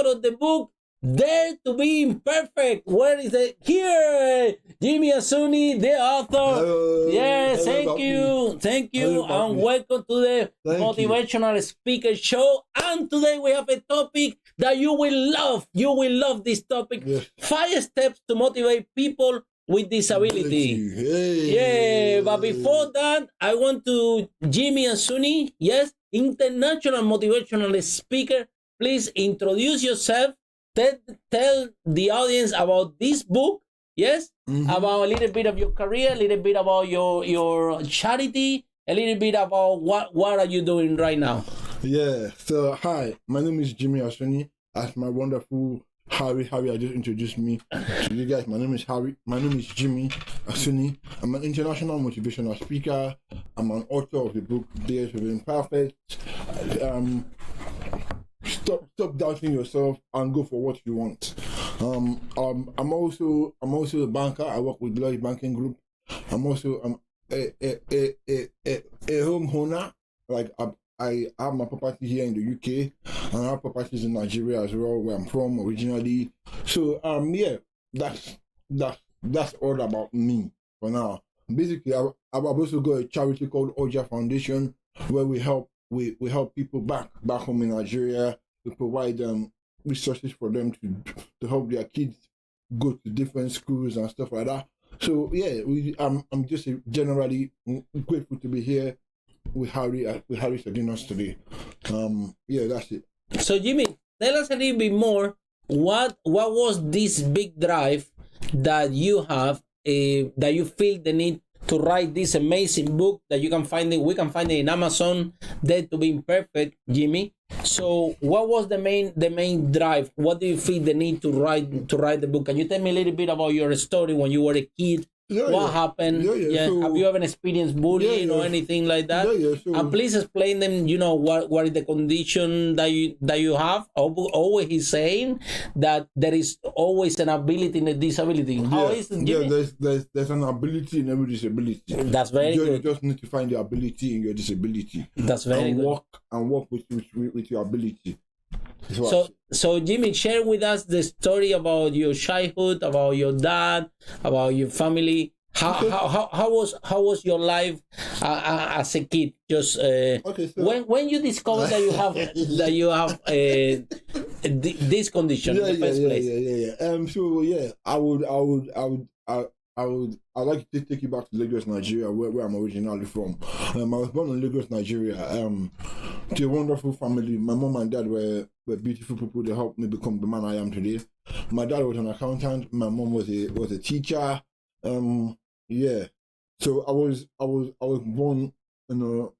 of the book Dare to be Imperfect. Where is it? Here, Jimmy Asuni, the author. Hello. Yes, Hello, thank you, Hello, and welcome to the Thank Motivational Speaker Show. And today we have a topic that you will love. You will love this topic. Yes. 5 steps to motivate people with disability. Hey. Yeah, but before that, I want to Jimmy Asuni, yes, international motivational speaker. Please introduce yourself. Tell the audience about this book, yes, about a little bit of your career, a little bit about your charity, a little bit about what are you doing right now. Yeah. So hi, my name is Jimmy Asuni. As my wonderful Harry I just introduced me to you guys. My name is Harry. My name is Jimmy Asuni. I'm an international motivational speaker. I'm an author of the book Dare to be Imperfect. Stop doubting yourself and go for what you want. I'm also a banker. I work with Lloyd Banking Group. I'm also a homeowner. Like I have my property here in the UK, and I have properties in Nigeria as well, where I'm from originally. So yeah, that's all about me for now. Basically, I've also got a charity called Oja Foundation, where we help people back home in Nigeria. To provide resources for them to help their kids go to different schools and stuff like that. So yeah, I'm just generally grateful to be here with Harry Sadinas today. Yeah, that's it. So Jimmy, tell us a little bit more. What was this big drive that you have that you feel the need to write this amazing book that we can find it in Amazon, Dare to be Imperfect, Jimmy? So what was the main drive? What do you feel the need to write the book? Can you tell me a little bit about your story when you were a kid? What happened? So, have you ever experienced bullying or anything like that? So, and please explain them, what is the condition that you have. Always he's saying that there is always an ability and a disability. How is it, Jimmy? There's an ability in every disability. That's very good. You just need to find the ability in your disability. That's very good. Work with your ability. So Jimmy, share with us the story about your childhood, about your dad, about your family. How was your life as a kid? Just when you discovered that you have this condition in the first place. So yeah, I'd like to take you back to Lagos, Nigeria, where I'm originally from. I was born in Lagos, Nigeria. To a wonderful family. My mom and dad were beautiful people. They helped me become the man I am today. My dad was an accountant. My mom was a teacher. Yeah. So I was born in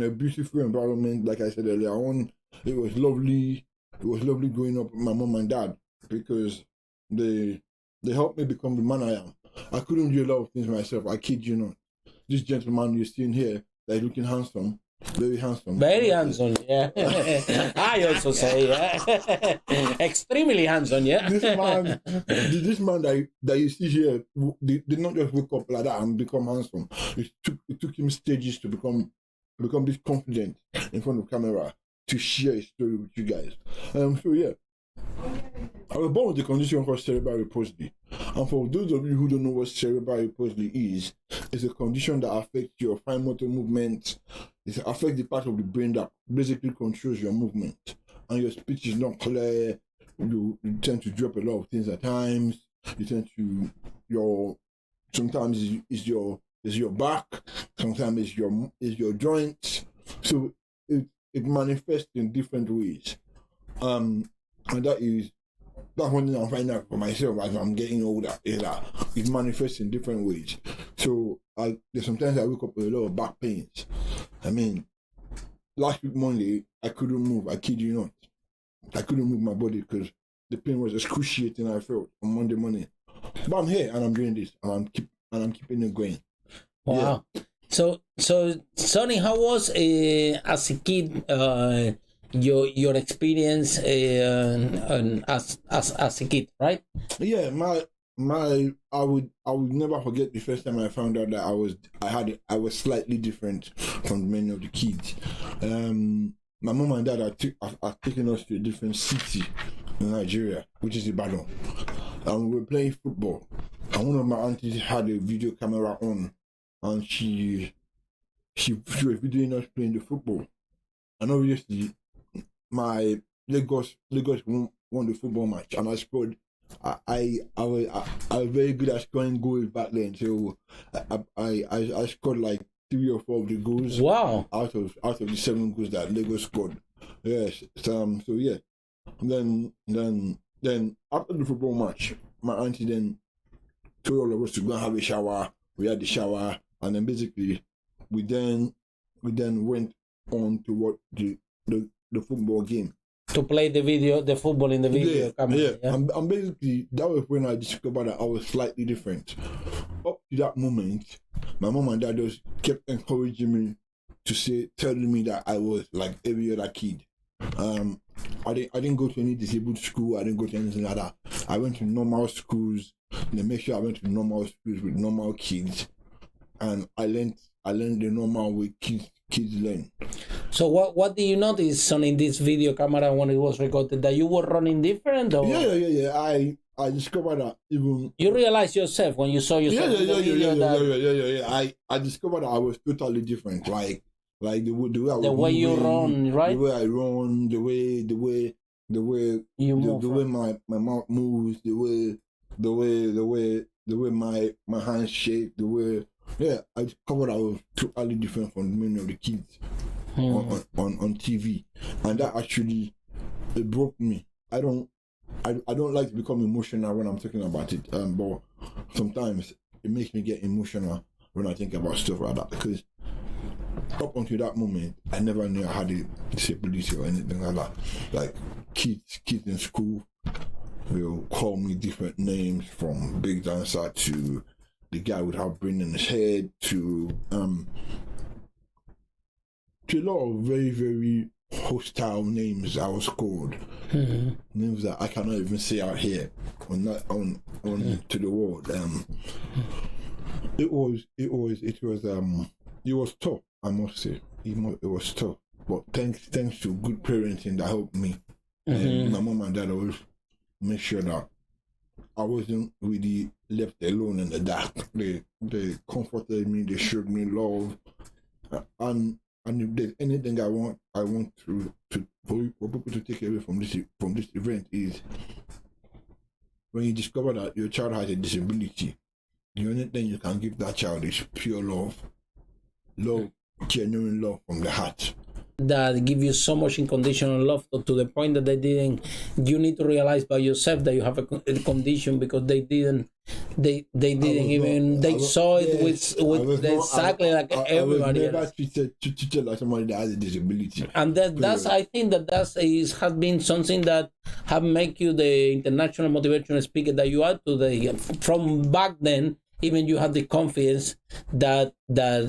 a beautiful environment. Like I said earlier on, it was lovely. It was lovely growing up with my mom and dad because they helped me become the man I am. I couldn't do a lot of things myself. I kid you not. This gentleman you're seeing here, that is looking handsome, very handsome. Very handsome, yeah. I also say, yeah. Extremely handsome, yeah. This man that you see here did not just wake up like that and become handsome. It took him stages to become this confident in front of camera to share his story with you guys. So yeah. I was born with a condition called cerebral palsy. And for those of you who don't know what cerebral palsy is, it's a condition that affects your fine motor movement. It affects the part of the brain that basically controls your movement. And your speech is not clear. You tend to drop a lot of things at times. You tend to sometimes it's your back, sometimes it's your joints. So it manifests in different ways. And that's one thing I'm finding out for myself as I'm getting older, is that it manifests in different ways. So sometimes I wake up with a lot of back pains. I mean, last week Monday, I couldn't move. I kid you not. I couldn't move my body because the pain was excruciating. I felt on Monday morning. But I'm here and I'm doing this and I'm keeping it going. Wow. Yeah. So Sonny, how was as a kid? Your experience as a kid, right? Yeah, I would never forget the first time I found out that I was slightly different from many of the kids. my mom and dad are taking us to a different city in Nigeria, which is Ibadan. And we were playing football. And one of my aunties had a video camera on, and she was videoing us playing the football. And obviously, my Lagos won the football match, and I scored. I was very good at scoring goals back then, so I scored like 3 or 4 of the goals. Wow! Out of the 7 goals that Lagos scored. Yes. So yeah. Then after the football match, my auntie then told all of us to go and have a shower. We had the shower, and then basically we then went on to watch the football game. To play the football in the video camera. Yeah. And basically that was when I discovered that I was slightly different. Up to that moment, my mom and dad just kept encouraging me to telling me that I was like every other kid. I didn't go to any disabled school. I didn't go to anything like that. I went to normal schools. They make sure I went to normal schools with normal kids, and I learned the normal way kids learn. So what did you notice, son, in this video camera when it was recorded, that you were running different? Or? Yeah. I discovered that even you realized yourself when you saw yourself in the video. I discovered that I was totally different. Like the way you run, right? The way I run, the way you move, the way my mouth moves, the way my hands shake, I discovered I was totally different from many of the kids on TV, and that actually it broke me. I don't like to become emotional when I'm talking about it, but sometimes it makes me get emotional when I think about stuff like that, because up until that moment, I never knew I had a disability or anything like that. Like kids in school will call me different names, from big dancer to the guy would have brain in his head to a lot of very, very hostile names I was called. Names that I cannot even say out here on to the world. It was tough, I must say. It was tough, but thanks to good parenting that helped me. And my mom and dad always make sure that I wasn't really left alone in the dark. They comforted me. They showed me love, and if there's anything I want for people to take away from this event is, when you discover that your child has a disability, the only thing you can give that child is pure love, genuine love from the heart. That give you so much unconditional love to the point that you need to realize by yourself that you have a condition, because they saw it with exactly like everybody else. Treated like somebody that has a disability. And I think that has been something that have make you the international motivational speaker that you are today. From back then, even you have the confidence that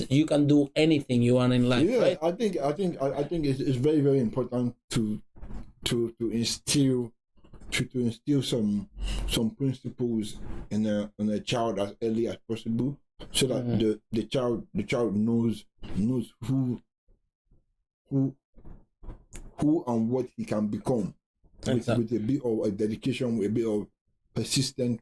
you can do anything you want in life. Yeah, right? I think it's very, very important to instill some principles in a child as early as possible, so that the child knows who and what he can become, with a bit of dedication, with a bit of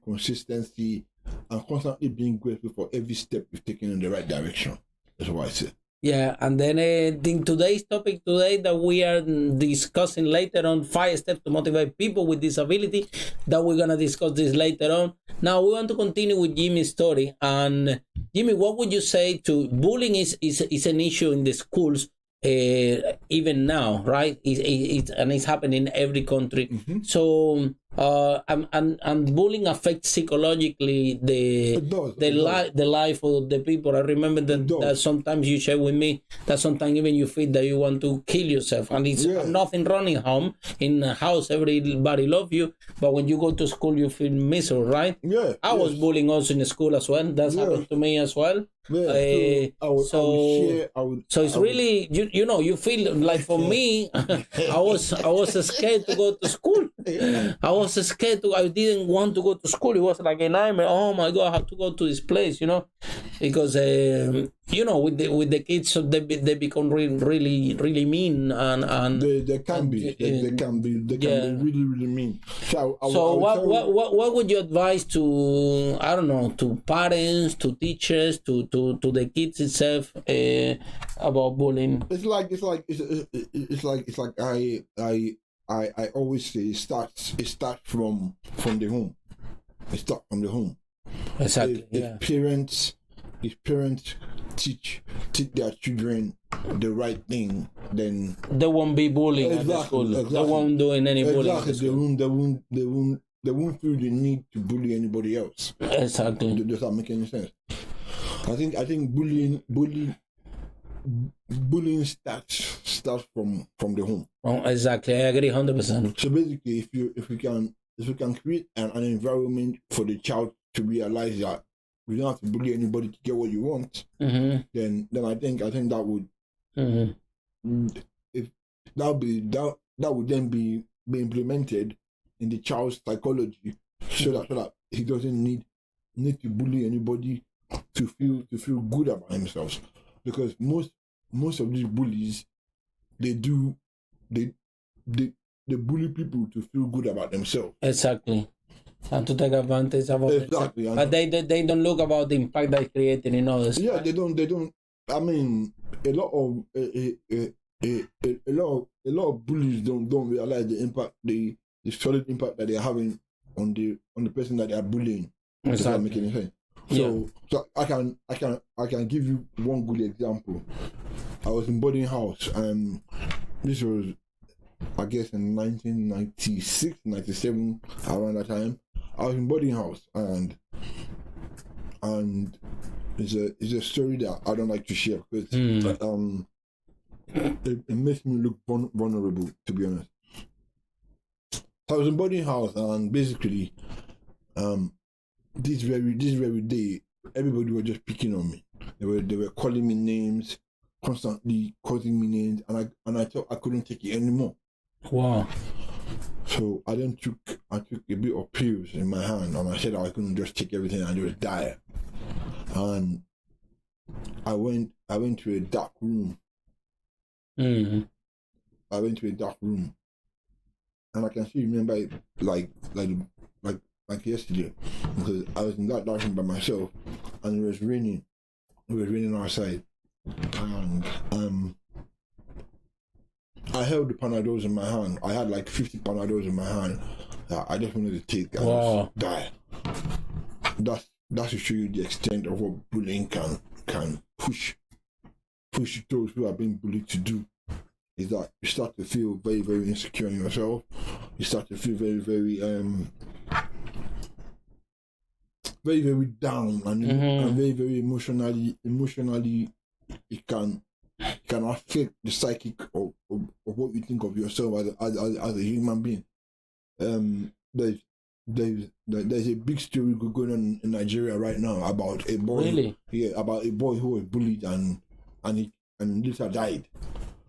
consistency, and constantly being grateful for every step you've taken in the right direction. That's what I say. Yeah, and then in today's topic that we are discussing later on, 5 steps to motivate people with disability, that we're going to discuss this later on. Now we want to continue with Jimmy's story. And Jimmy, what would you say to bullying is an issue in the schools even now, right? It's happening in every country. So and bullying affects psychologically the life of the people. I remember that sometimes you share with me that sometimes even you feel that you want to kill yourself, and it's nothing wrong in home. In the house, everybody love you, but when you go to school, you feel miserable, right? I was bullying also in school as well. That's happened to me as well. So it's really you feel like, for me, I was scared to go to school. I didn't want to go to school. It was like a nightmare. Oh my God, I have to go to this place, because with the kids, so they become really mean, and they can be really mean. So what would you advise to, I don't know, to parents, to teachers, to the kids itself, about bullying? It's like I always say it starts from the home. It starts from the home. Exactly. If parents teach their children the right thing, then they won't be bullying at the school. They won't doing any bullying. They won't feel the need to bully anybody else. Exactly. Does that make any sense? I think bullying starts from the home. Oh, exactly. I agree 100%. So basically, if we can create an environment for the child to realize that we don't have to bully anybody to get what you want, then I think that would if that would then be implemented in the child's psychology, so that he doesn't need to bully anybody to feel good about themselves, because most of these bullies they bully people to feel good about themselves. Exactly. And to take advantage of it. Exactly. But they don't look about the impact they're creating in others. Yeah, they don't. I mean, a lot of bullies don't realize the impact, the solid impact that they're having on the person that they are bullying. Exactly. Making sense. So I can give you one good example. I was in boarding house, and this was, I guess, in 1996, 97, around that time. I was in boarding house, and it's a story that I don't like to share, because it makes me look vulnerable, to be honest. So I was in boarding house, and basically, this very day, everybody was just picking on me. They were calling me names, constantly calling me names, and I thought I couldn't take it anymore. Wow. So I took a bit of pills in my hand, and I said I couldn't just take everything and just die. And I went to a dark room. I went to a dark room, and I can still remember it like yesterday, because I was in that dark room by myself, and it was raining. It was raining outside, and I held the Panadols in my hand. I had like 50 Panadols in my hand. I just wanted to take and just die. That's to show you the extent of what bullying can push those who are being bullied to do. Is that you start to feel very, very insecure in yourself. You start to feel very, very very, very down, and very, very emotionally. It can affect the psychic of what you think of yourself as a human being. There's a big story going on in Nigeria right now about a boy. Really? About a boy who was bullied and later died.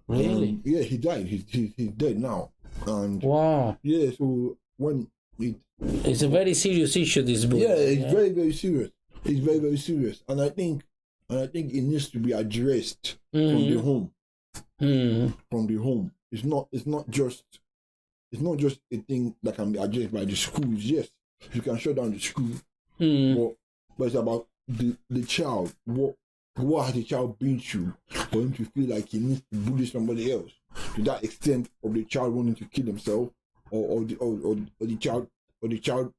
Really? Yeah, he died. He's dead now. And wow. Yeah, so when it's a very serious issue, this book. Yeah, it's very, very serious. It's very, very serious, and I think it needs to be addressed from the home. From the home. It's not just a thing that can be addressed by the schools. Yes, you can shut down the school, but it's about the child. What has the child been through for him to feel like he needs to bully somebody else, to that extent of the child wanting to kill himself, or the child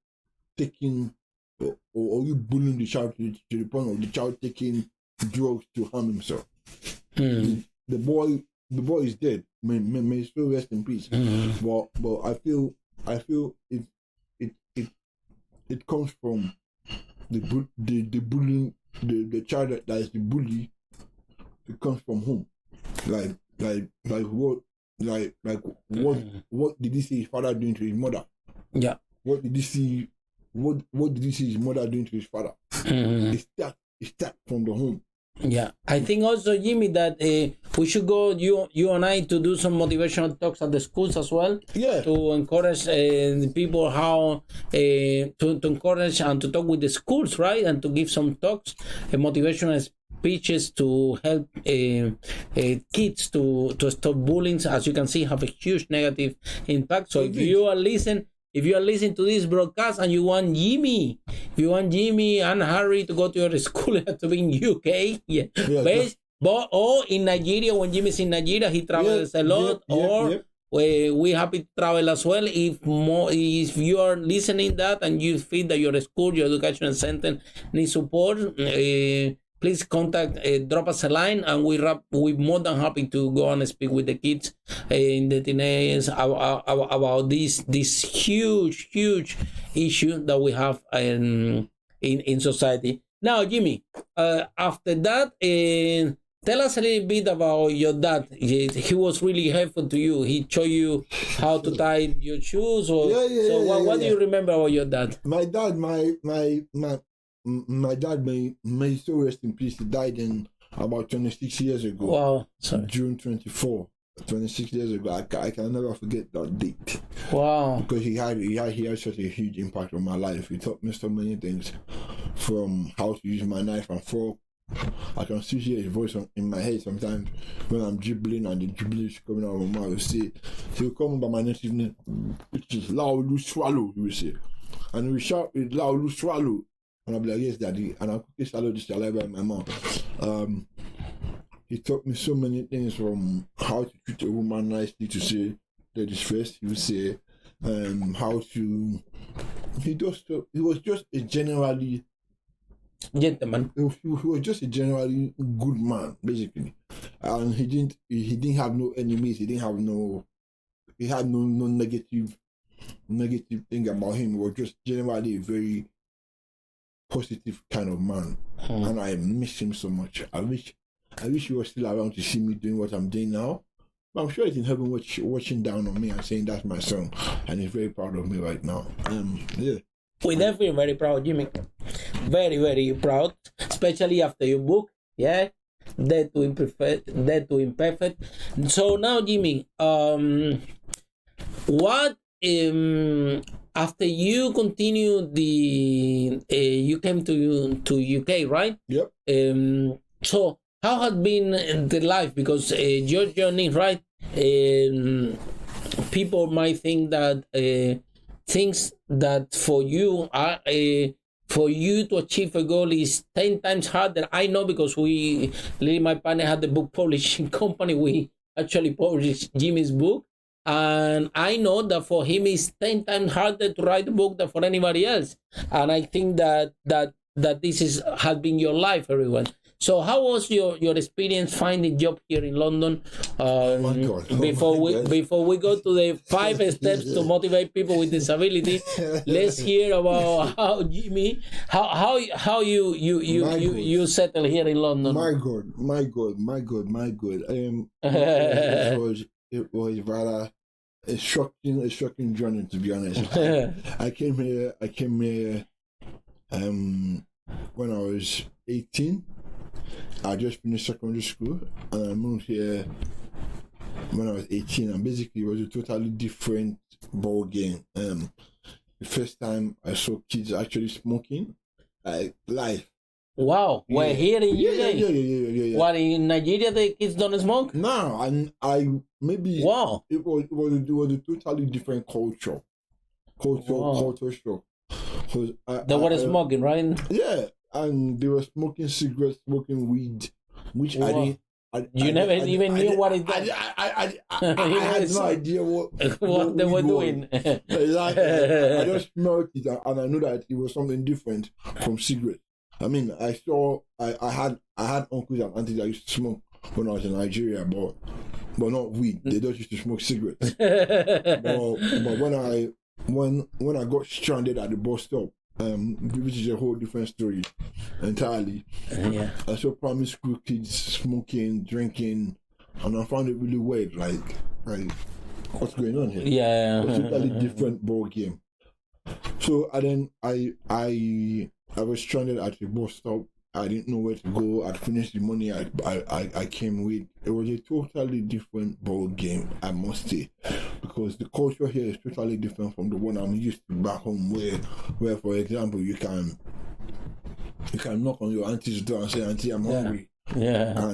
taking, or you bullying the child to the point of the child taking drugs to harm himself. The boy is dead. May still rest in peace. But I feel it comes from the bullying. The child that is the bully, it comes from home. Like what did he see his father doing to his mother? Yeah. What did he see? What did he see his mother doing to his father? It starts from the home. Yeah, I think also, Jimmy, that we should go, you and I, to do some motivational talks at the schools as well. Yeah. To encourage the people how to encourage and to talk with the schools, right, and to give some talks, motivational speeches to help kids to stop bullying. As you can see, have a huge negative impact. So if you are listening to this broadcast and you want Jimmy and Harry to go to your school, you have to be in UK, but or in Nigeria. When Jimmy's in Nigeria, he travels a lot, we happy to travel as well. If you are listening that and you feel that your school, your educational center needs support, please contact, drop us a line, and we're more than happy to go and speak with the kids in the teenagers about this huge issue that we have in society. Now, Jimmy, after that, tell us a little bit about your dad. He was really helpful to you. He showed you how to tie your shoes. What do you remember about your dad? My dad, my dad, may so rest in peace. He died in about 26 years ago. Wow, sorry. June 24, 26 years ago. I can never forget that date. Wow. Because he had such a huge impact on my life. He taught me so many things, from how to use my knife and fork. I can still hear his voice in my head sometimes when I'm dribbling and the dribbling is coming out of my mouth. He'll call me by my native name, which is Laulu Swallow, he will say. And we shout with Laulu Swallow. And I'll be like, yes, daddy. And I'll quickly swallow this alive by my mouth. He taught me so many things, from how to treat a woman nicely, to say ladies first. He would say how to. He was just a generally gentleman. He was just a generally good man, basically. And he didn't have no enemies. He had no negative thing about him. He was just generally a very positive kind of man. And I miss him so much. I wish he was still around to see me doing what I'm doing now. But I'm sure he's in heaven watching down on me and saying that's my son, and he's very proud of me right now. Yeah. We're definitely very proud, Jimmy. Very, very proud, especially after your book. Yeah, Dead to Imperfect. So now, Jimmy, what after you continue you came to UK, right? Yep. So how had been the life? Because your journey, right? People might think that things that for you are for you to achieve a goal is 10 times harder. I know, because my partner had the book publishing company. We actually published Jimmy's book. And I know that for him it's 10 times harder to write a book than for anybody else. And I think that this has been your life, everyone. So how was your experience finding job here in London? Before we go to the 5 steps to motivate people with disability, let's hear about how Jimmy, how you settle here in London. My God. It was rather a shocking journey, to be honest. I came here when I was 18. I just finished secondary school, and I moved here when I was 18, and basically it was a totally different ball game. The first time I saw kids actually smoking, like live. Wow, we're here in UK. Yeah. What, in Nigeria the kids don't smoke? No, and I maybe wow. It was a totally different culture shock. They were smoking, right? Yeah, and they were smoking cigarettes, smoking weed, which wow. You never even knew what it was. I had no idea what they were doing. I just smelled it, and I knew that it was something different from cigarettes. I mean, I had uncles and aunties that used to smoke when I was in Nigeria, but not weed. They just used to smoke cigarettes. but when I got stranded at the bus stop, which is a whole different story entirely. Yeah. I saw primary school kids smoking, drinking, and I found it really weird. Like what's going on here? Yeah. It's a totally different ball game. So I was stranded at the bus stop. I didn't know where to go. I'd finished the money I came with. It was a totally different ball game, I must say, because the culture here is totally different from the one I'm used to back home, where for example, you can knock on your auntie's door and say, "Auntie, I'm hungry." Yeah.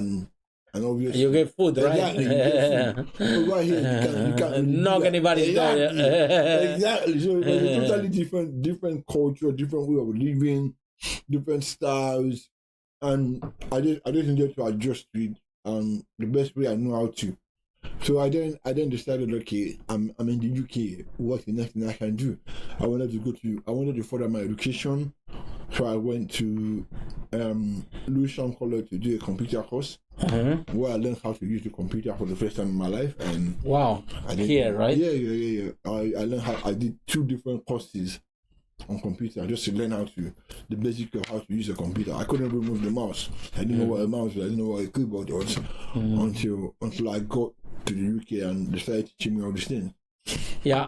And obviously you get food, right? Exactly, you get food. But right here, you can't really knock anybody's door. Exactly. So it was a totally different culture, different way of living, different styles, and I just needed to adjust to it. The best way I know how to. So I then decided, okay, I'm in the UK. What's the next thing I can do? I wanted to further my education. So I went to Lewisham College to do a computer course, where I learned how to use the computer for the first time in my life. And wow, right? Yeah. I learned how. I did 2 different courses on computer just to learn the basics of how to use a computer. I couldn't remove the mouse. I didn't know what a mouse was. I didn't know what a keyboard was until I got to the UK and decided to teach me all these things. Yeah.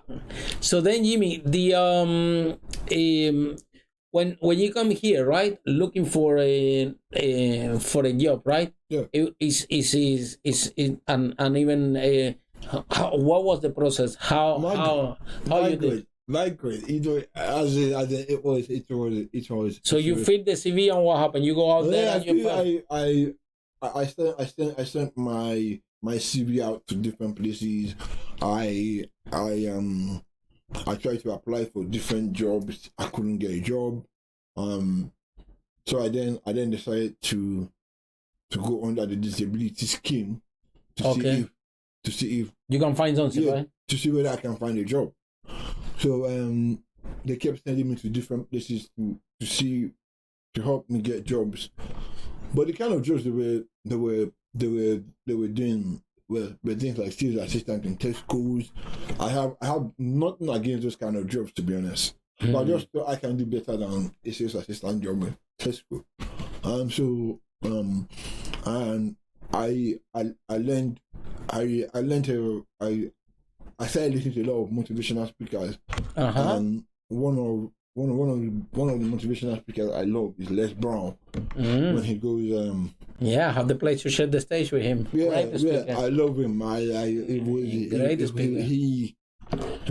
So then, Jimmy, the when you come here, right, looking for a job, right? Yeah. And even what was the process? How you did? Like great. As it was. So you fill the CV and what happened? You go out there and I sent my CV out to different places. I tried to apply for different jobs. I couldn't get a job. So I then decided to go under the disability scheme to see if you can find something, right? To see whether I can find a job. So they kept sending me to different places to help me get jobs. But the kind of jobs they were doing were things like sales assistant in tech schools. I have nothing against those kind of jobs, to be honest. But I just thought I can do better than a sales assistant job in tech school. And I started listening to a lot of motivational speakers. And one of the motivational speakers I love is Les Brown. When he goes, I have the pleasure to share the stage with him. I love him. He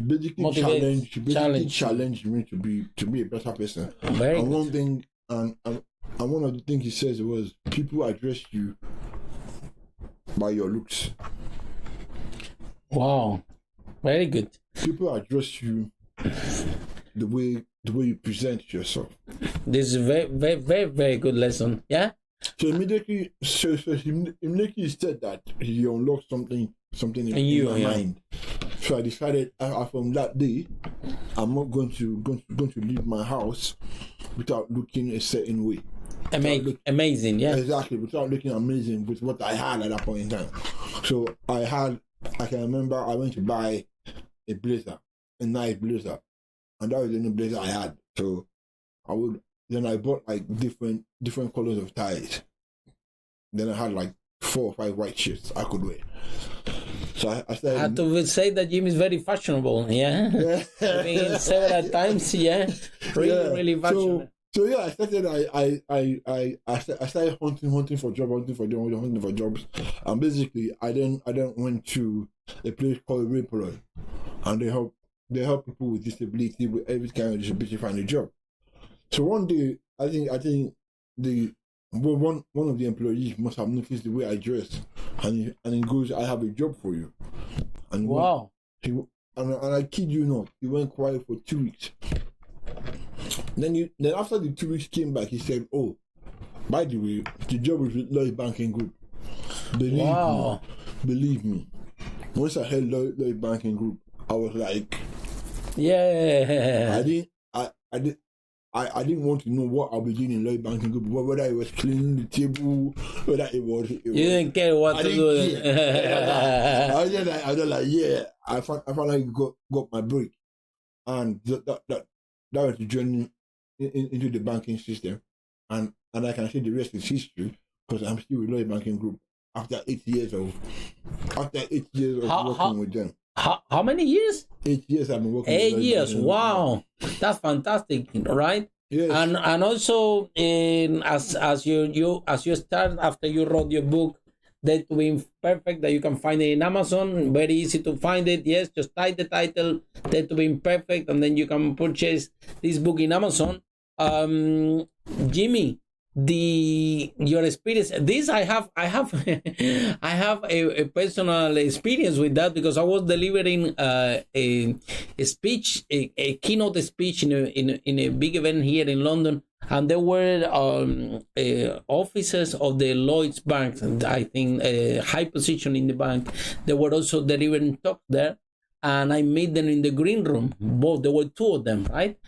basically challenged me to be a better person. And one of the things he says was, people address you by your looks. Wow, very good. People address you the way you present yourself. This is a very, very, very, very good lesson. Yeah. So immediately he said that he unlocked something in my mind. So I decided from that day, I'm not going to leave my house without looking a certain way. Amazing, yeah. Exactly, without looking amazing with what I had at that point in time. So I can remember I went to buy a blazer, a nice blazer, and that was the only blazer I had. So I bought like different colors of ties. Then I had like 4 or 5 white shirts I could wear. So I started. I have to say that Jimmy is very fashionable. Yeah. I mean, several times. Yeah. Really fashionable. So I started. I started hunting for jobs, and basically I then went to a place called Reploy, and they help people with disability, with every kind of disability, find a job. So one day, I think one of the employees must have noticed the way I dress, and he goes, "I have a job for you." And wow. And I kid you not, he went quiet for 2 weeks. Then after the 2 weeks came back, he said, "Oh, by the way, the job is with Lloyd Banking Group." Believe me. Once I heard Lloyd Banking Group, I was like, yeah. I didn't want to know what I'll be doing in Lloyd Banking Group, whether it was cleaning the table, whether it was. You didn't care what to do. I was like, yeah. I finally got my break, and that was the journey into the banking system, and I can say the rest is history, because I'm still with Lloyd Banking Group after 8 years of working with them. How many years? 8 years I've been working. 8 years. Wow, that's fantastic, right? Yes. And also as you start after you wrote your book, That to Be Imperfect, that you can find it in Amazon, very easy to find it. Yes, just type the title, That to Be Imperfect, and then you can purchase this book in Amazon. Jimmy, your experience, this I have I have a personal experience with that, because I was delivering a speech, a keynote speech in a big event here in London, and there were officers of the Lloyd's Bank, I think a high position in the bank. They were also delivering talks there, and I met them in the green room. Both, there were two of them, right?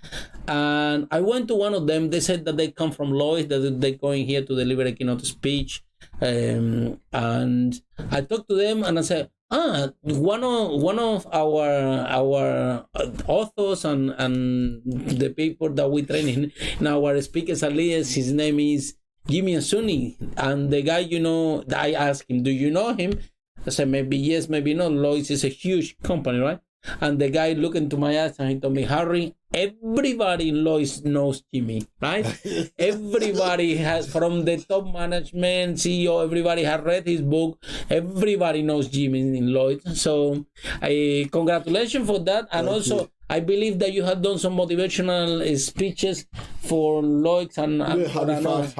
And I went to one of them. They said that they come from Lloyd, that they're going here to deliver a keynote speech. And I talked to them, and I said, one of our authors and the people that we train in our speakers and leaders, his name is Jimmy Asuni. And the guy, I asked him, do you know him? I said, maybe yes, maybe not. Lloyd's is a huge company, right? And the guy looked into my eyes and he told me, Harry, everybody in Lloyd's knows Jimmy, right? Everybody has, from the top management, CEO, everybody has read his book. Everybody knows Jimmy in Lloyd's. So congratulations for that. And Thank also, you. I believe that you have done some motivational speeches for Lloyd's and Halifax.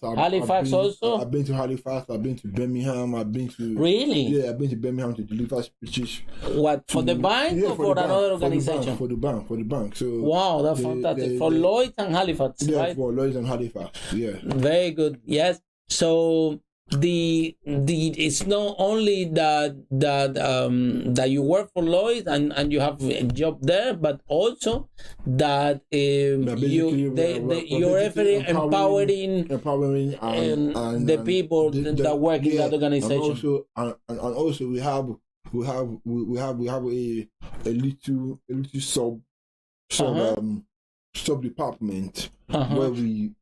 Halifax also. I've been to Halifax. I've been to Birmingham. I've been to Really? I've been to Birmingham to deliver speeches. What, for the bank or for another organization? For the bank. So wow, that's fantastic. For Lloyd's and Halifax, right? For Lloyd's and Halifax. Yeah. Very good. Yes. So it's not only that you work for Lloyd and you have a job there, but also that you're empowering and the people that work in that organization. And also we have a little sub department where we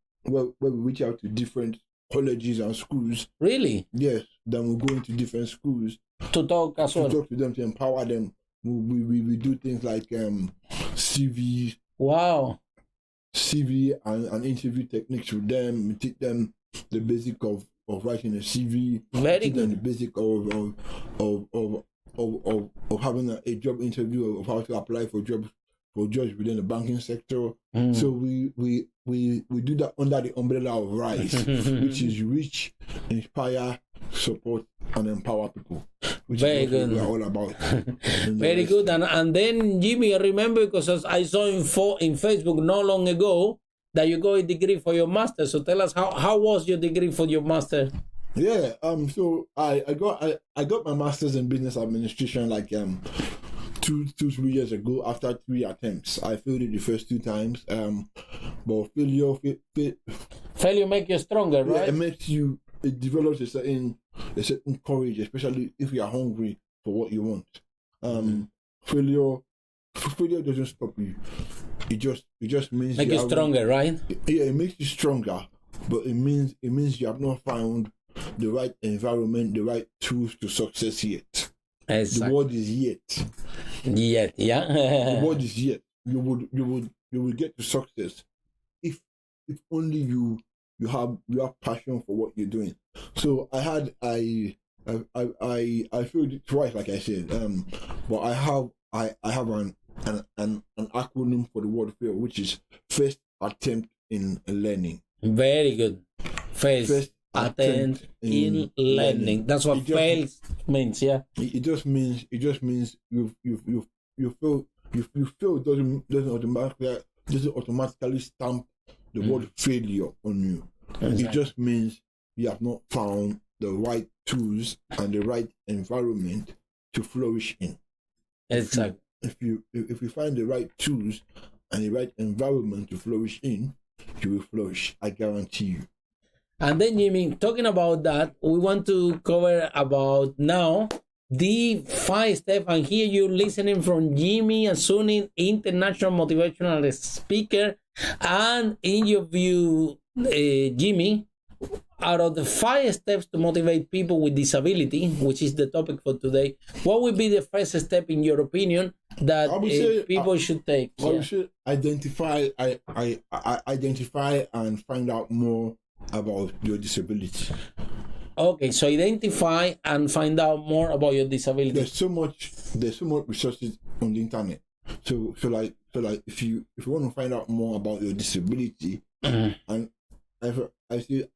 reach out to different colleges and schools. Really? Yes. Then we go into different schools to talk as well. To talk to them, to empower them. We do things like CV. Wow. CV and interview techniques with them. We teach them the basic of writing a CV. Very good. The basic of having a job interview, of how to apply for jobs within the banking sector. So we do that under the umbrella of RISE, which is reach, inspire, support, and empower people. Which very is good. What we're all about. Very good. And then Jimmy, I remember, because I saw in Facebook not long ago that you got a degree for your master. So tell us how was your degree for your master? Yeah. So I got my master's in business administration like 2-3 years ago. After 3 attempts, I failed it the first 2 times. But failure make you stronger, right? Yeah, it makes you. It develops a certain courage, especially if you are hungry for what you want. Failure doesn't stop you. It just means make you stronger, right? Yeah, it makes you stronger, but it means you have not found the right environment, the right tools to success yet. Exactly. The word is yet. Yet, yeah. The word is yet. You would get to success if only you have passion for what you're doing. So I failed it twice, like I said. But I have an acronym for the word fail, which is first attempt in learning. Very good. First attempt in learning. That's what fail means. Yeah. It just means you fail. You fail doesn't automatically stamp the word failure on you. Exactly. It just means you have not found the right tools and the right environment to flourish in. Exactly. If you find the right tools and the right environment to flourish in, you will flourish. I guarantee you. And then, Jimmy, talking about that, we want to cover about now the 5 steps. And here you're listening from Jimmy Asuni, international motivational speaker. And in your view, Jimmy, out of the 5 steps to motivate people with disability, which is the topic for today, what would be the first step in your opinion? that I would say, people should take? I would say identify. I identify and find out more about your disability. Okay, so identify and find out more about your disability. There's so much resources on the internet. So like if you want to find out more about your disability, and I say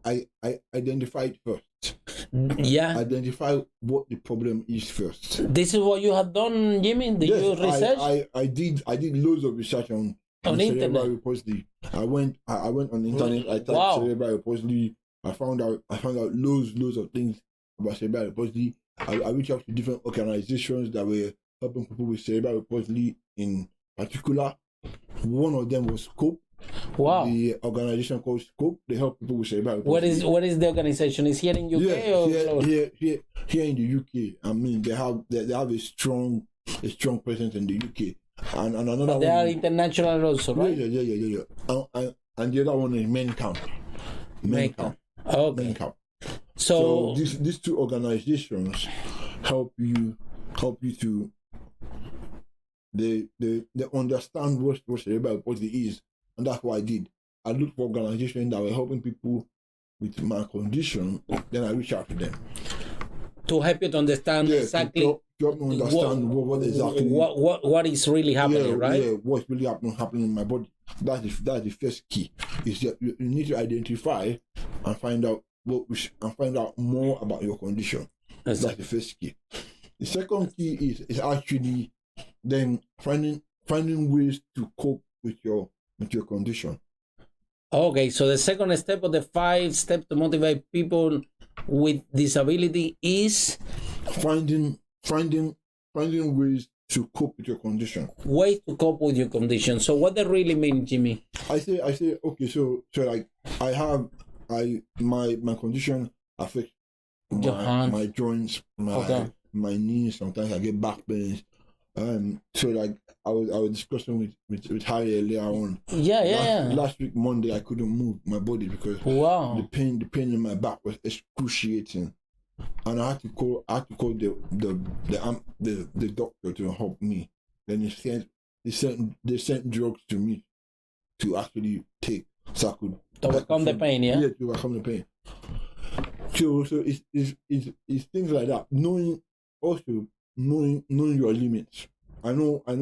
I identify it first. Yeah. Identify what the problem is first. This is what you have done, Jimmy? Did you research? I did loads of research on cerebral repository. I went on the internet. I typed cerebral repository. I found out loads of things about cerebral repository. I reached out to different organizations that were helping people with cerebral repository in particular. One of them was Scope. Wow. The organization called Scope. They help people with cerebral repository. What is the organization? Is here in UK here in the UK. I mean, they have a strong presence in the UK. And another one. They are international also, right? Yeah. And the other one is Mencamp. Okay. Mencamp. So these two organizations help you to they understand what cerebral palsy is, and that's what I did. I looked for organizations that were helping people with my condition. Then I reached out to them to help you to understand exactly. To help me understand what is really happening, right? Yeah, what's really happening in my body. That's the first key. Is that you need to identify and find out more about your condition. That's the first key. The second key is actually then finding ways to cope with your condition. Okay, so the second step of the 5 steps to motivate people with disability is finding ways to cope with your condition. Ways to cope with your condition. So what that really mean, Jimmy? I say okay, so like my condition affects my joints, my knees. Sometimes I get back pains. So like I was discussing with Harry earlier on. Last week Monday I couldn't move my body because the pain in my back was excruciating, and I had to call the doctor to help me. Then they sent drugs to me to actually take, so I could overcome the pain. Yeah, to overcome the pain. So it's things like that. Knowing your limits. I know that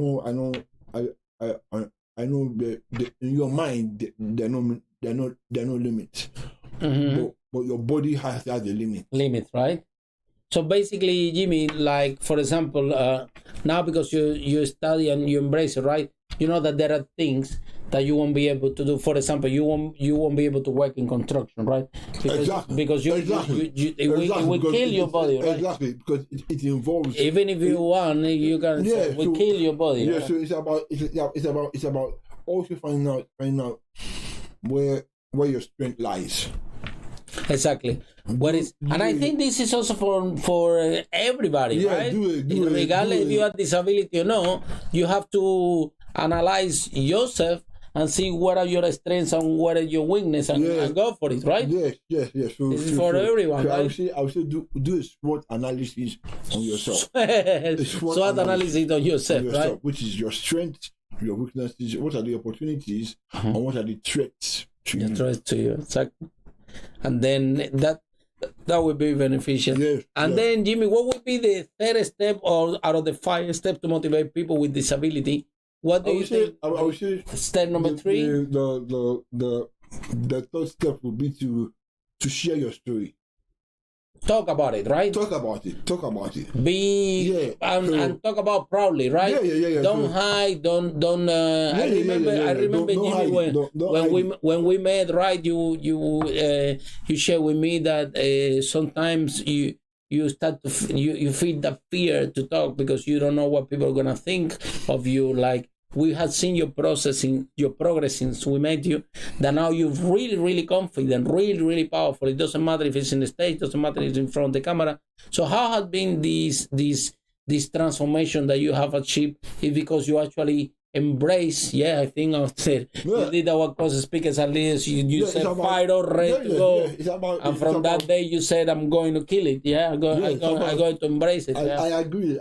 in your mind there are no limits. But your body has a limit. Limit, right? So basically, Jimmy, like for example, now because you study and you embrace it, right? You know that there are things that you won't be able to do. For example, you won't be able to work in construction, right? Because it will kill your body, right? Exactly, because it involves. Even if you want, you can kill your body. Yeah, right? So it's about also finding out where your strength lies. Exactly. And I think this is also for everybody, right? Regardless if you have disability or no, you have to analyze yourself and see what are your strengths and what are your weakness and go for it, right? Yes. So, this is for everyone, right? I would say do a SWOT analysis on yourself. SWOT analysis on yourself, right? Which is your strengths, your weaknesses, what are the opportunities, and what are the threats to you. Threats to you, exactly. And then that would be beneficial. Yes, then, Jimmy, what would be the third step or out of the 5 steps to motivate people with disability? What do you think? I would say step number 3. The third step would be to share your story. Talk about it, right? Talk about it. And talk about proudly, right? Yeah. Don't hide. Don't. I remember Jimmy when we met, right? You shared with me that sometimes you start to you feel the fear to talk because you don't know what people are gonna think of you. Like we had seen your progress since we met you, that now you're really, really confident, really, really powerful. It doesn't matter if it's in the stage, doesn't matter if it's in front of the camera. So how has been this transformation that you have achieved? Is because you actually embrace. Yeah, I think I said you did our course speakers and leaders. You said about, fired or ready to go. It's about, and from that day, you said, I'm going to kill it. Yeah, I'm going to embrace it. I agree.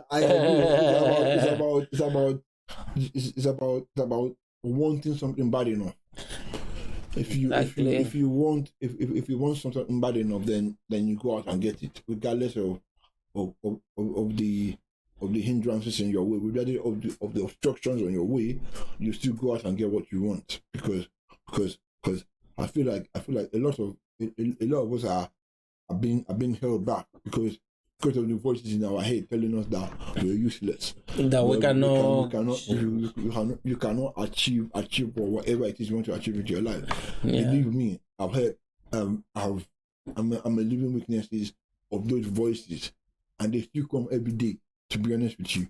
It's about wanting something bad enough. If you want something bad enough, then you go out and get it, regardless of the hindrances in your way, regardless of the obstructions on your way. You still go out and get what you want, because I feel like a lot of us are being held back because of the voices in our head telling us that we're useless, that you cannot achieve or whatever it is you want to achieve in your life. Believe me, I've heard I'm a living witnesses of those voices, and they still come every day, to be honest with you.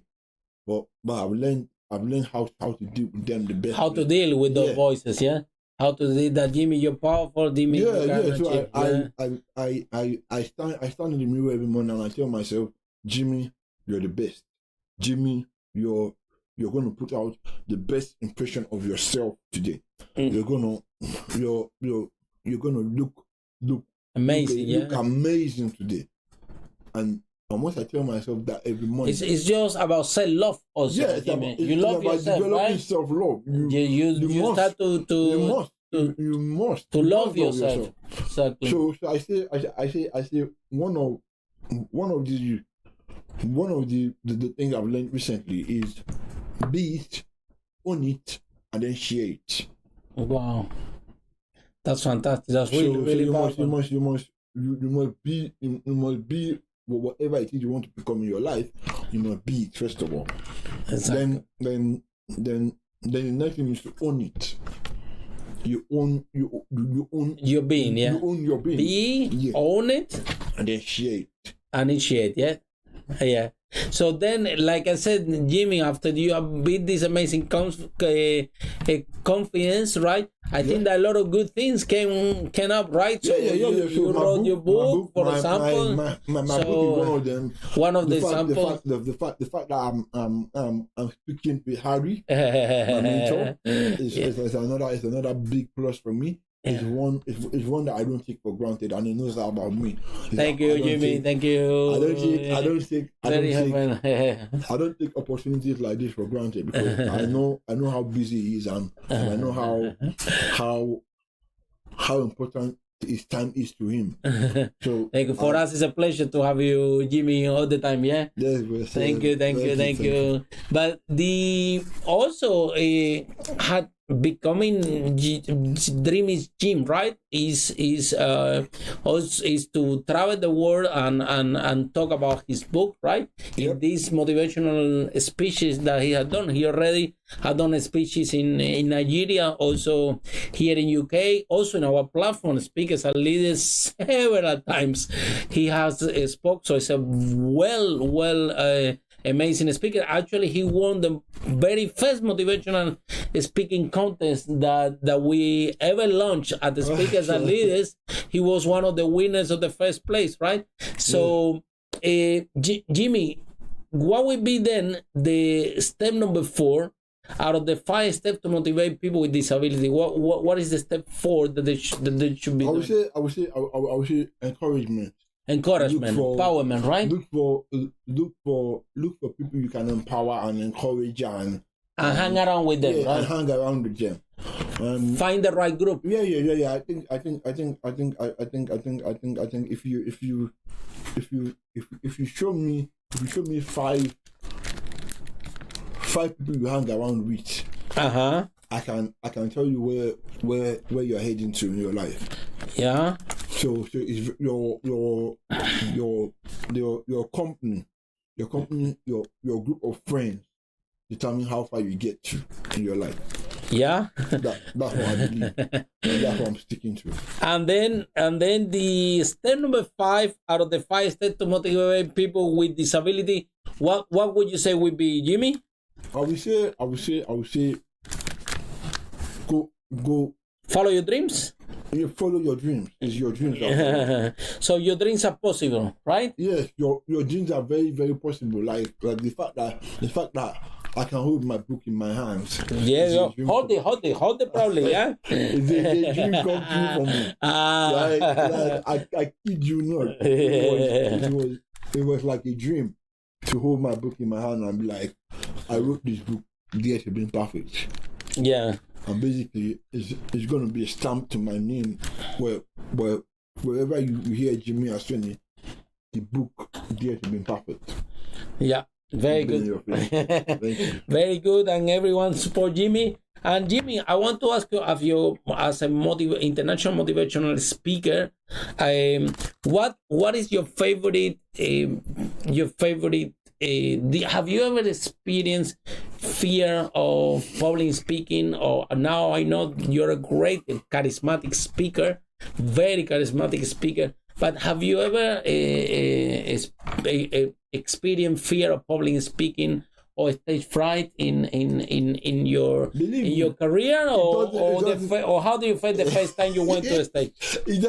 But I've learned how to deal with them the best. How to deal with those voices, yeah. How to do that, Jimmy? You're powerful, Jimmy. So I stand in the mirror every morning and I tell myself, Jimmy, you're the best. Jimmy, you're going to put out the best impression of yourself today. You're gonna look amazing. Look amazing today. And once I tell myself that every morning, it's just about self-love also. Yeah, you love yourself, right? Self-love. You start to love yourself. Exactly. So I say one of the things I've learned recently is be it, own it, and then share it. Wow, that's fantastic. That's really powerful. You must be whatever it is you want to become in your life. You must be it first of all. Exactly. Then the next thing is to own it. You own your being, yeah. You own your being. Own it, and then share it. Initiate, yeah. Yeah. So then, like I said, Jimmy, after you have built this amazing confidence, right? I think that a lot of good things came up, right? So you wrote your book, for example. My book is one of them. One of the examples. The fact that I'm speaking with Harry, my mentor, is another big plus for me. It's one that I don't take for granted, and he knows that about me. Thank you, Jimmy. Thank you. I don't take opportunities like this for granted, because I know how busy he is, and I know how important his time is to him. So thank you. For us, it's a pleasure to have you, Jimmy, all the time. Yeah. Yes, thank you. But the also had becoming dream is Jim, right? Is also is to travel the world and talk about his book, right? Yep. In these motivational speeches that he had done. He already had done speeches in Nigeria, also here in UK, also in our platform, Speakers and Leaders, several times he has spoke. So it's a well amazing speaker. Actually, he won the very first motivational speaking contest that we ever launched at the Speakers and Leaders. He was one of the winners of the first place, right? So, Jimmy, what would be then the step number 4 out of the 5 steps to motivate people with disability? What is the step 4 that they should be doing? I would say encouragement. Empowerment, right? Look for people you can empower and encourage and hang around with them, right? And hang around with them. Find the right group. Yeah. I think if you show me 5 people you hang around with, I can tell you where you're heading to in your life. Yeah. So it's your company, your group of friends determine how far you get to in your life. Yeah. That's what I believe. That's what I'm sticking to. And then the step number 5 out of the 5 steps to motivate people with disability, what would you say would be, Jimmy? I would say go follow your dreams. You follow your dreams. It's your dreams. So your dreams are possible, right? Yes, your dreams are very, very possible. Like the fact that I can hold my book in my hands. Yeah, hold it proudly, yeah. It's a dream come true for me. I kid you not. It was like a dream to hold my book in my hand and be like, I wrote this book, Dear to Being Perfect. Yeah. And basically, it's going to be a stamp to my name wherever you hear Jimmy Asuni, the book, Dear to Being Perfect. Yeah. Very good. Very good, and everyone support Jimmy. And Jimmy, I want to ask you, as a international motivational speaker, what is your favorite? Have you ever experienced fear of public speaking? Or now I know you're a great charismatic speaker, very charismatic speaker. But have you ever experienced fear of public speaking or stage fright in your career, or how do you feel the first time you went to a stage? You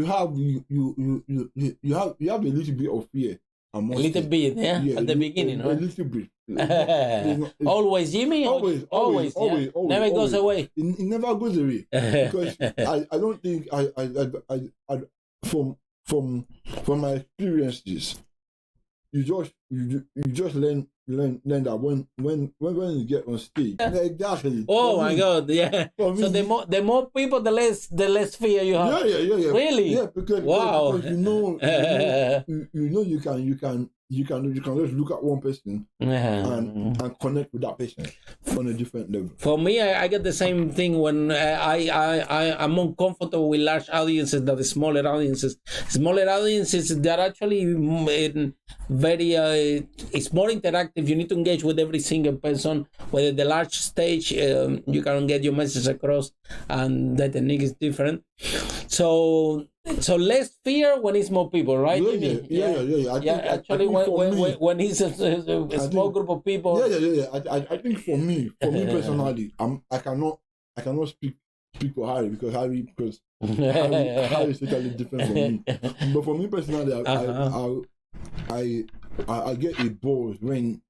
have a little bit of fear. A little bit, yeah, at the beginning, a little bit. Always, Jimmy. Always. Never goes away. It never goes away because I don't think I from my experiences, you just learn that when you get on stage. Exactly. Oh my God, yeah. So the more people, the less fear you have. Yeah. Really? Yeah, because you can just look at one person and connect with that person on a different level. For me, I get the same thing when I'm more comfortable with large audiences than the smaller audiences. Smaller audiences, they're actually very it's more interactive. You need to engage with every single person. Whether the large stage, you can get your message across, and the technique is different. So less fear when it's more people, right? Yeah. Actually, when it's a small group of people. Yeah. I think for me personally, I cannot speak for Harry because Harry is totally different from me. But for me personally, I get a buzz when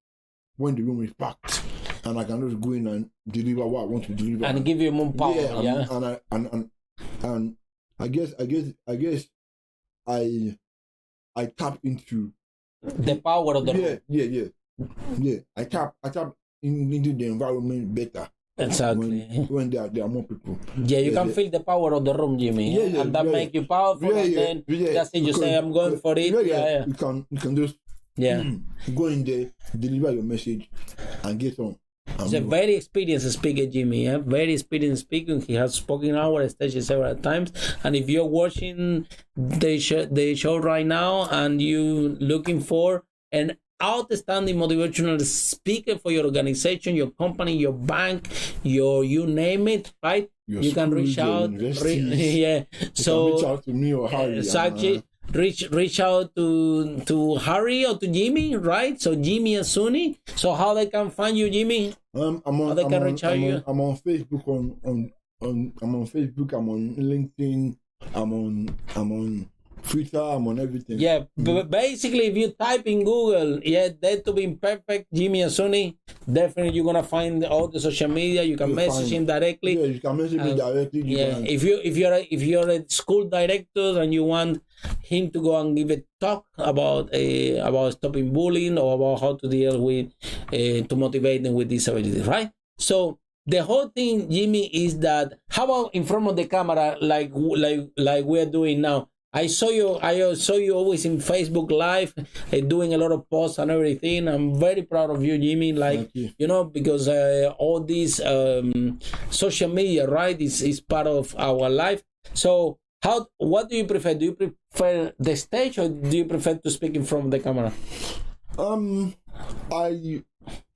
the room is packed and I can just go in and deliver what I want to deliver and give you more power. And I guess I tap into the power of the room. Yeah. I tap into the environment better. Exactly. When there are more people. Yeah, you can feel the power of the room, Jimmy. And that make you powerful. And then that's it. You say, I'm going for it. Yeah. You can just go in there, deliver your message, and get on. He's a very experienced speaker, Jimmy. Very experienced speaker. He has spoken our stage several times. And if you're watching the show right now and you looking for an outstanding motivational speaker for your organization, your company, your bank, you name it, right? You can reach out. So reach out to me or Harry. Reach out to Harry or to Jimmy, right? So Jimmy Asuni. So how they can find you, Jimmy? I'm on Facebook. I'm on Facebook. I'm on LinkedIn. I'm on Twitter. I'm on everything. Yeah, but basically, if you type in Google, Dare to Be Imperfect, Jimmy Asuni, definitely you're gonna find all the social media. You can message him directly. Yeah, you can message me directly. If you're a school director and you want him to go and give a talk about stopping bullying or about how to deal with to motivate them with disabilities, right? So the whole thing, Jimmy, is that how about in front of the camera, like we're doing now? I saw you always in Facebook Live, doing a lot of posts and everything. I'm very proud of you, Jimmy. Because all this social media, right, is part of our life. So what do you prefer? Do you prefer the stage or do you prefer to speak in front of the camera?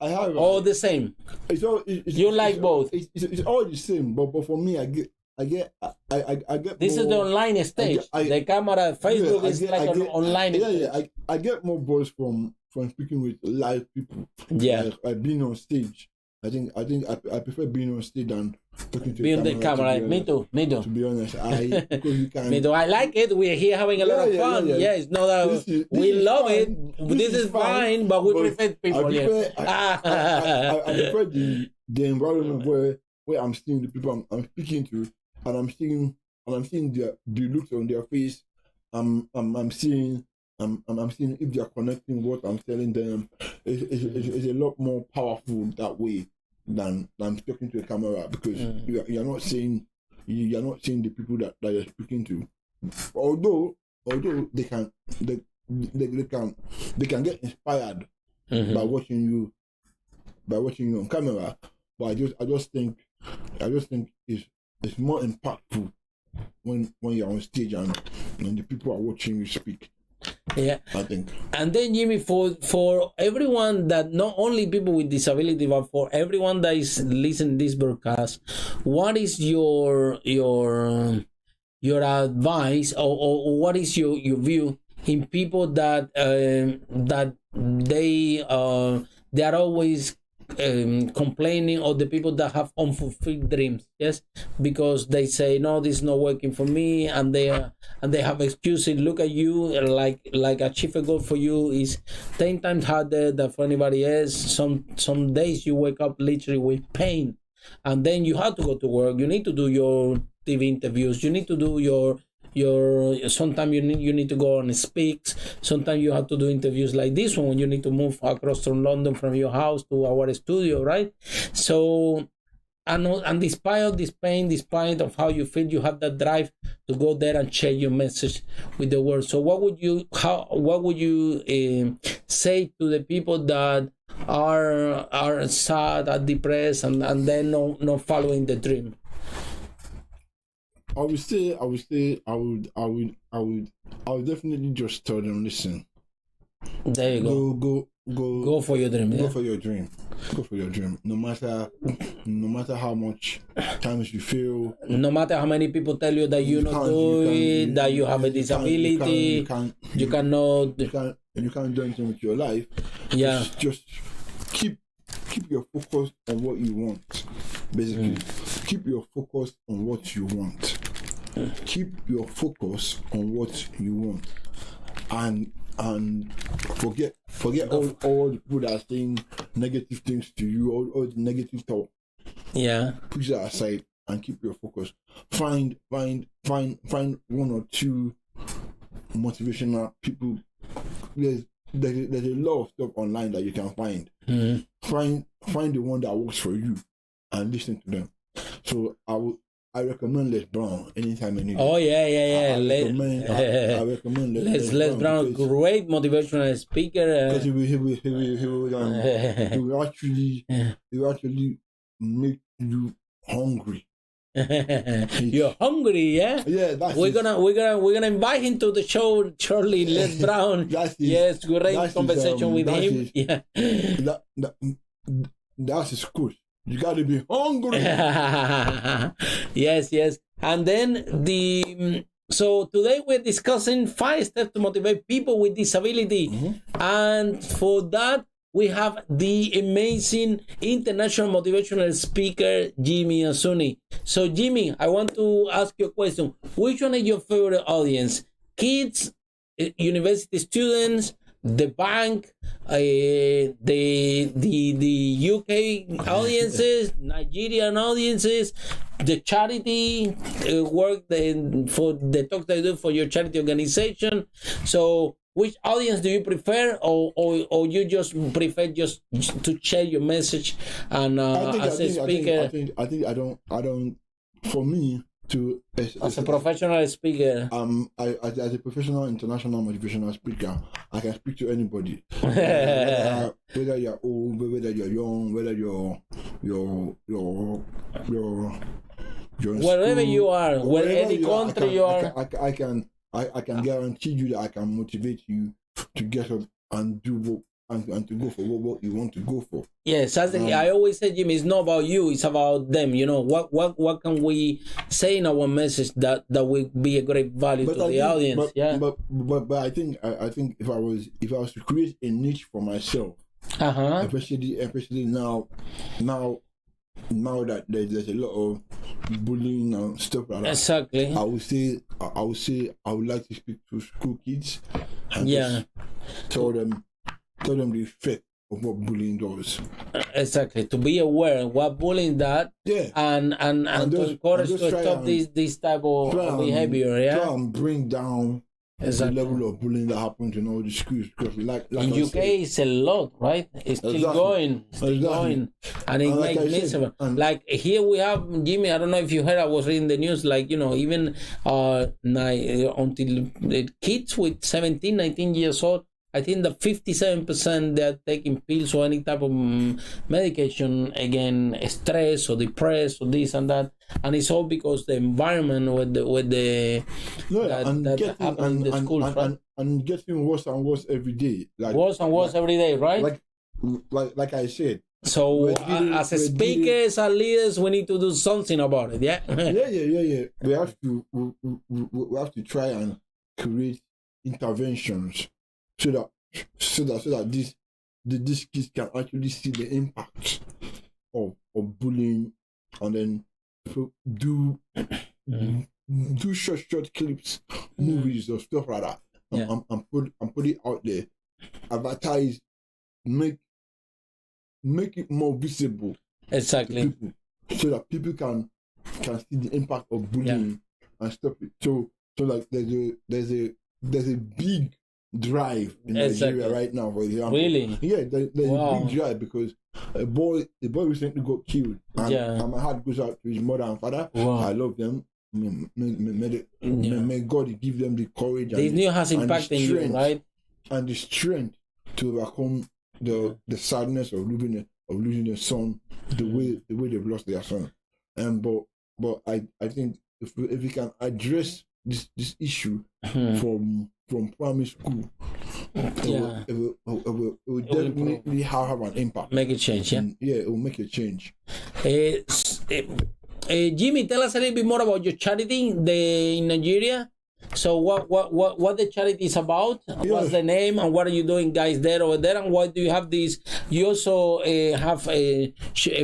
I have all the same. You like both? It's all the same, but for me, I get. This is the online stage. The camera, Facebook is like an online stage. Yeah. I get more buzz from speaking with live people. Yeah, like being on stage. I think I prefer being on stage than talking to Be a on the camera. Me too. To be honest, because you can. Me too. I like it. We're here having a lot of fun. Yeah, it's not that we love it. This is fine, but we prefer people. I prefer the environment where I'm seeing the people I'm speaking to, and I'm seeing the looks on their face. I'm seeing if they are connecting what I'm telling them. It's a lot more powerful that way than talking to a camera, because you're not seeing the people that you're speaking to. Although they can get inspired by watching you on camera, but I just think it's more impactful when you're on stage and the people are watching you speak. Yeah, I think. And then, Jimmy, for everyone, that not only people with disability, but for everyone that is listening to this broadcast, what is your advice, or what is your view in people that they are always complaining, or the people that have unfulfilled dreams? Yes, because they say, no, this is not working for me, and they have excuses. Look at you, like achieve a goal for you is 10 times harder than for anybody else. Some days you wake up literally with pain, and then you have to go to work. You need to do your TV interviews. You need to do your sometimes you need to go and speak. Sometimes you have to do interviews like this one, when you need to move across from London, from your house to our studio, right? So, and despite of this pain, despite of how you feel, you have that drive to go there and share your message with the world. So what would you say to the people that are sad, are depressed, and then not following the dream? I would definitely just tell them, listen. There you go for your dream. Go for your dream. Go for your dream. No matter how much times you feel. No matter how many people tell you that you not do it, that you have a disability, you cannot do anything with your life. Yeah. Just keep your focus on what you want. Basically, keep your focus on what you want. Keep your focus on what you want, and forget all the people that are saying negative things to you, all the negative talk. Yeah. Push that aside and keep your focus. Find one or two motivational people. There's a lot of stuff online that you can find. Find the one that works for you and listen to them. So I recommend Les Brown anytime I need. Oh yeah. I recommend Les Brown, great motivational speaker. Because he will actually make you hungry. You're hungry, yeah? Yeah, we're gonna invite him to the show shortly. Les Brown. Yes, great conversation with him. Yeah. That's his coach. You gotta be hungry. Yes. And then so today we're discussing 5 steps to motivate people with disability. And for that, we have the amazing international motivational speaker, Jimmy Asuni. So, Jimmy, I want to ask you a question. Which one is your favorite audience? Kids, university students, the bank, the UK audiences, Nigerian audiences, the charity work for the talks that you do for your charity organization? So, which audience do you prefer, or you just prefer just to share your message and as a speaker? I don't. For me, as a professional speaker, as a professional international motivational speaker, I can speak to anybody, whether you're old, whether you're young, whether you're wherever school, you are, any country you are. I can guarantee you that I can motivate you to get up and do and to go for what you want to go for. Yes, I always say, Jimmy, it's not about you, it's about them. You know, what can we say in our message that will be a great value to the audience? But I think if I was to create a niche for myself, especially now that there's a lot bullying and stuff like that. Exactly. I would say I would like to speak to school kids and Yeah. just tell them the effect of what bullying does. Exactly. To be aware of what bullying that, Yeah. and to just- encourage and just to try stop and- this type of behavior. Yeah. Try and bring down Exactly. the level of bullying that happens in all the schools, because like In I UK, said, it's a lot, right? It's still Exactly. going, and it And like makes I me said, seven. and- Like here we have Jimmy. I don't know if you heard. I was reading the news. Like even until the kids with 17, 19 years old. I think that 57% they're taking pills or any type of medication against stress or depressed or this and that, and it's all because the environment with the that happens in the schools, right? and getting worse and worse every day. Like Worse and worse every day, right? Like I said. So as speakers and leaders, we need to do something about it. Yeah. yeah. We have to try and create interventions so that these kids can actually see the impact of bullying, and then do short clips, movies or stuff like that, and put it out there, advertise, make it more visible. Exactly. To people, so that people can see the impact of bullying and stop it. So like there's a big drive in Nigeria right now, for example. Really? Yeah, there's a big drive because a boy recently got killed, and my heart goes out to his mother and father. Wow. I love them. May God give them the courage. This new has impacted you, right? And the strength to overcome the sadness of losing their son, the way they've lost their son. But I think if we can address this issue from primary school, it will definitely have an impact. Make a change, yeah. It will make a change. Jimmy, tell us a little bit more about your charity in Nigeria. So what the charity is about? What's the name, and what are you doing, guys, over there? And why do you have this? You also have a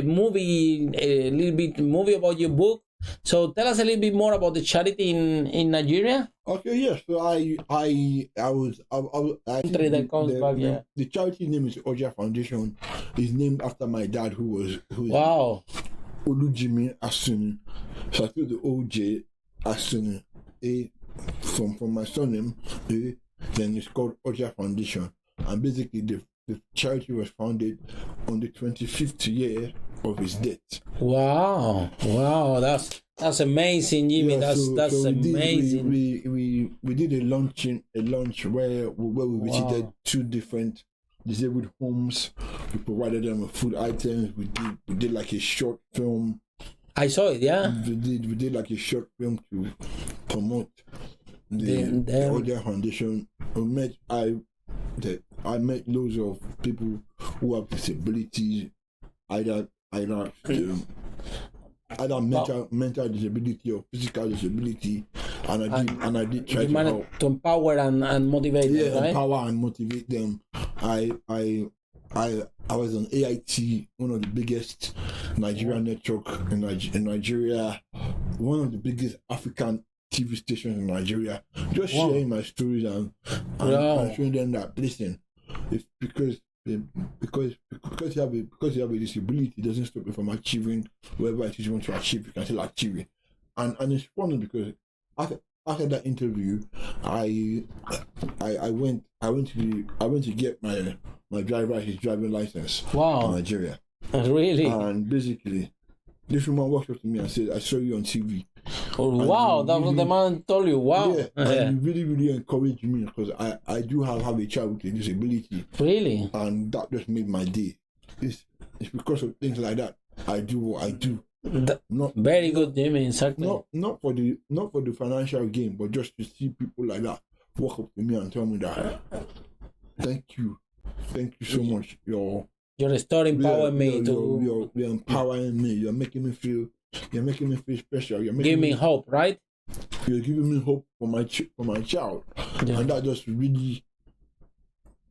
movie, a little bit movie about your book. So tell us a little bit more about the charity in Nigeria. Okay, yes. So I the charity name is Oja Foundation. It's named after my dad, who is Jimmy Asuni. So I took the OJ Asuni from my surname. Then it's called Oja Foundation, and basically the charity was founded on the 25th year of his death. Wow, that's amazing, Jimmy. That's amazing. We did a launch where we visited 2 different disabled homes. We provided them with food items. We did like a short film. I saw it, yeah. We did like a short film to promote the Oja Foundation. I met loads of people who have disabilities, either mental disability or physical disability, and I did try to empower and motivate them, right? Empower and motivate them. I was on AIT, one of the biggest Nigerian network in Nigeria, one of the biggest African TV stations in Nigeria, just sharing my stories and showing them that, listen, it's because you have a disability doesn't stop you from achieving whatever it is you want to achieve. You can still achieve it, and it's funny because after that interview, I went to get my his driving license in Nigeria. Really? And basically, this woman walked up to me and said, "I saw you on TV." Oh, wow, that was the man told you. Wow. Yeah, and you really encouraged me because I do have a child with a disability. Really? And that just made my day. It's because of things like that I do what I do. Very good, Jimmy. Exactly. Not for the financial gain, but just to see people like that walk up to me and tell me that thank you so much. You're empowering me you're empowering me. You're making me feel special. You're giving me hope, right? You're giving me hope for my child, and that just really,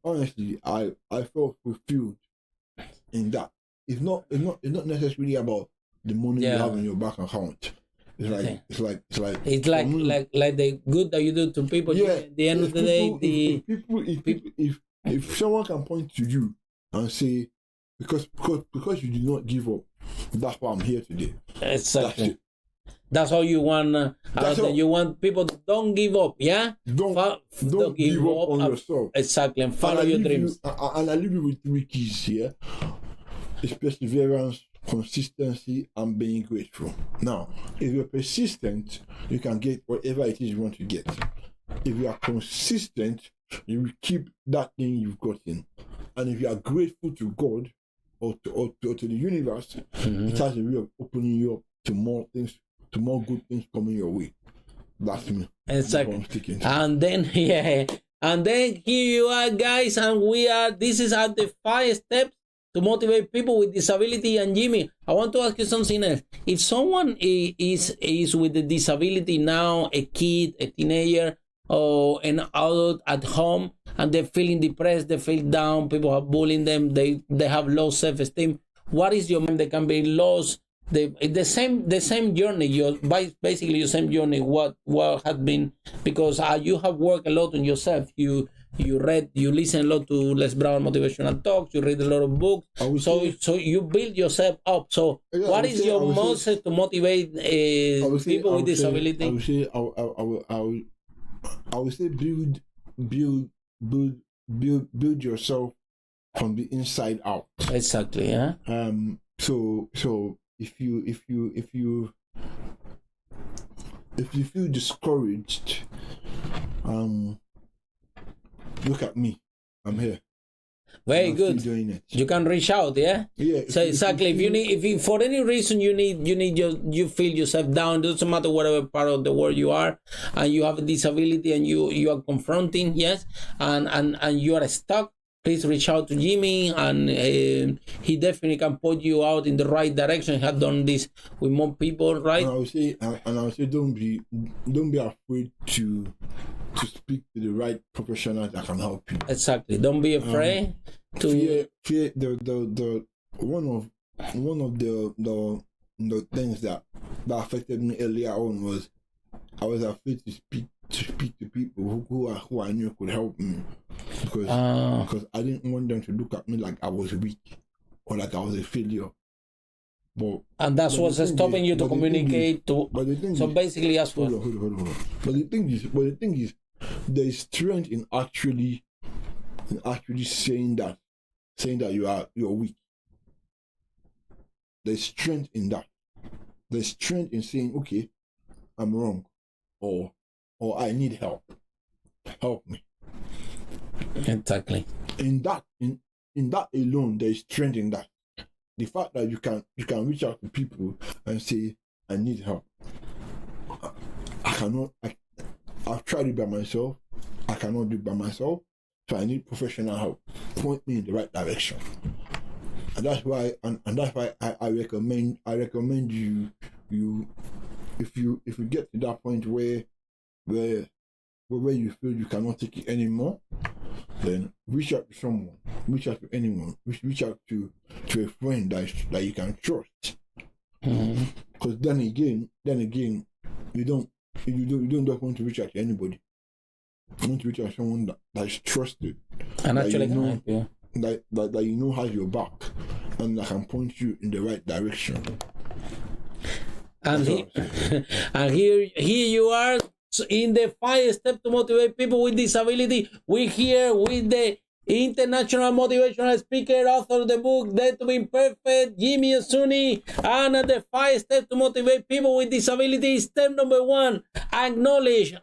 honestly, I felt fulfilled in that. It's not necessarily about the money you have in your bank account. It's like It's like the good that you do to people. Yeah. At the end of the day, if someone can point to you and say, because you did not give up, that's why I'm here today. Exactly. That's how you want. You want people to don't give up. Yeah. Don't give up on yourself. Exactly, and follow your dreams. And I leave you with 3 keys here: it's perseverance, consistency, and being grateful. Now, if you're persistent, you can get whatever it is you want to get. If you are consistent, you will keep that thing you've gotten. And if you are grateful to God or to the universe, it has a way of opening you up to more things, to more good things coming your way. That's me. Exactly. And then here you are, guys, and this is at the 5 steps to motivate people with disability. And Jimmy, I want to ask you something else. If someone is with a disability now, a kid, a teenager, or an adult at home, and they're feeling depressed, they feel down, people are bullying them, they have low self-esteem, what is your mind? They can be lost. The same journey, basically your same journey. What has been, because you have worked a lot on yourself. You read, you listen a lot to Les Brown motivational talks. You read a lot of books. So you build yourself up. So what is your message to motivate people with disability? I would say build yourself from the inside out. Exactly. Yeah. So if you feel discouraged, look at me. I'm here. Very good. Doing it. You can reach out, yeah. Yeah. So exactly, if you for any reason you feel yourself down, doesn't matter whatever part of the world you are, and you have a disability and you are confronting, yes, and you are stuck, please reach out to Jimmy, and he definitely can point you out in the right direction. He has done this with more people, right? And I would say, don't be afraid to speak to the right professional that can help you. Exactly. Don't be afraid to fear. The one of the things that affected me earlier on was I was afraid to speak to people who I knew could help me, because I didn't want them to look at me like I was weak or like I was a failure. And that's what's stopping you to communicate to. So basically, that's what. Hold on. But the thing is, there is strength in actually saying that you're weak. There's strength in that. There's strength in saying, okay, I'm wrong, or I need help. Help me. Exactly. In that alone, there is strength in that. The fact that you can reach out to people and say, I need help. I've tried it by myself. I cannot do it by myself. So I need professional help. Point me in the right direction. And that's why I recommend you if you get to that point where you feel you cannot take it anymore, then reach out to someone, reach out to anyone, reach out to a friend that you can trust. Because then again, you don't just want to reach out to anybody. You want to reach out to someone that is trusted, and actually can help you. That you know has your back, and that can point you in the right direction. And here you are in the 5 steps to motivate people with disability. We're here with the international motivational speaker, author of the book Dare to be Imperfect, Jimmy Asuni. And at the 5 steps to motivate people with disability, step number 1, acknowledge.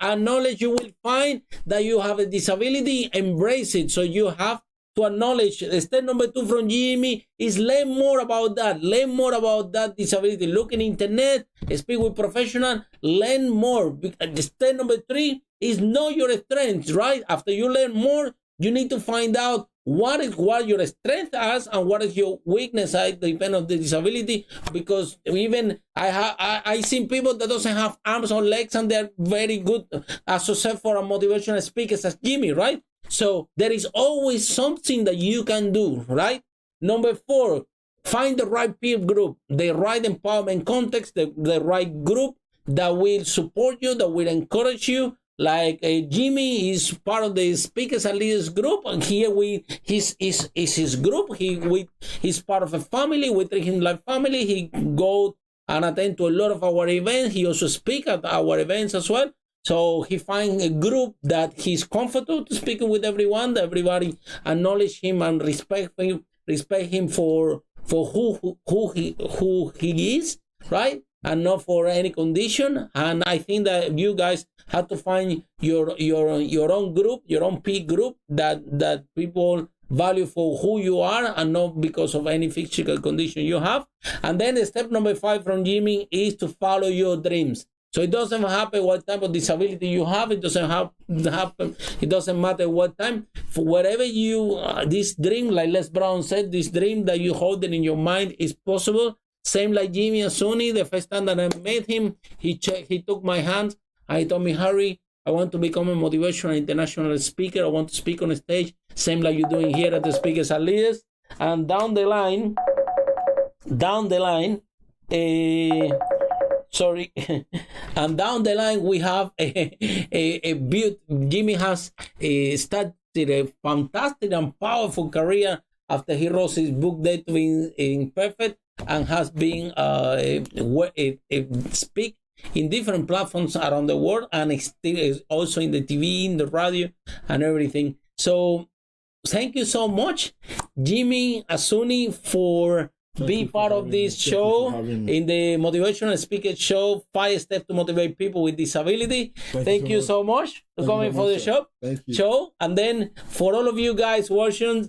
You will find that you have a disability, embrace it. So you have to acknowledge. Step number 2 from Jimmy is learn more about that. Learn more about that disability. Look in internet, speak with professionals, learn more. Step number 3 is know your strengths, right? After you learn more, you need to find out what your strength is and what is your weakness at the depend of the disability. Because even I seen people that doesn't have arms or legs and they're very good as for a motivational speakers as Jimmy, right? So there is always something that you can do, right? Number 4, find the right peer group, the right empowerment context, the right group that will support you, that will encourage you. Like Jimmy is part of the Speakers and Leaders group, and here is his group. He's part of a family. We treat him like family. He go and attend to a lot of our events. He also speak at our events as well. So he find a group that he's comfortable to speaking with everyone. That everybody acknowledge him and respect him for who he is, right? And not for any condition. And I think that you guys have to find your own group, your own peak group that people value for who you are and not because of any physical condition you have. And then step number 5 from Jimmy is to follow your dreams. So it doesn't happen what type of disability you have. It doesn't happen. It doesn't matter what time. For whatever you, this dream, like Les Brown said, this dream that you hold in your mind is possible. Same like Jimmy Asuni. The first time that I met him, he took my hand and he told me, Harry, I want to become a motivational international speaker. I want to speak on a stage. Same like you're doing here at the Speakers and Leaders. And down the line, and down the line we have a build. Jimmy has started a fantastic and powerful career after he wrote his book Dare to Be Imperfect, and has been speak in different platforms around the world, and still is also in the TV, in the radio, and everything. So thank you so much, Jimmy Asuni, for being part of this show in the Motivational Speaker Show, 5 Steps to Motivate People with Disability. Thank you so much for coming for the show. And then for all of you guys watching,